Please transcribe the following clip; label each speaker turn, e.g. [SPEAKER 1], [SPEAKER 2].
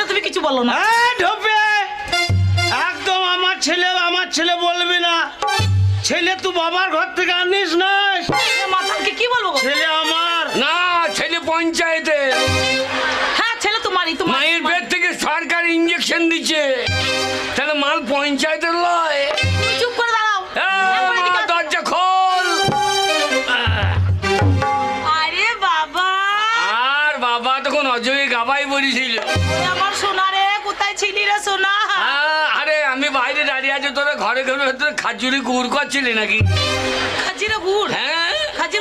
[SPEAKER 1] জন্য তুমি কিছু বলো না।
[SPEAKER 2] ঢোপে একদম আমার ছেলে বলবি না। ছেলে তুই বাবার ঘর থেকে আনিস না।
[SPEAKER 1] মাথাকে কি বলবো?
[SPEAKER 2] ছেলে আমার
[SPEAKER 3] না, ছেলে পঞ্চায়েতে।
[SPEAKER 1] হ্যাঁ ছেলে তোমারই।
[SPEAKER 3] মায়ের পেট থেকে সরকার ইঞ্জেকশন দিচ্ছে, তাহলে মাল পঞ্চায়েতের লয়।
[SPEAKER 1] তুমি চুপ করে দাঁড়াও।
[SPEAKER 3] দরজা খোল।
[SPEAKER 1] আরে বাবা,
[SPEAKER 3] আর বাবা তখন অজয় গাবাই বলেছিল।
[SPEAKER 1] আমার সোনা রে, কোথায় ছিলি রে সোনা?
[SPEAKER 3] আরে আমি বাইরে দাঁড়িয়ে আছি, তোরা ঘরে ঘরে খাজুরি গুড় করছিলি নাকি?
[SPEAKER 1] খাজিরে গুড়?
[SPEAKER 3] হ্যাঁ,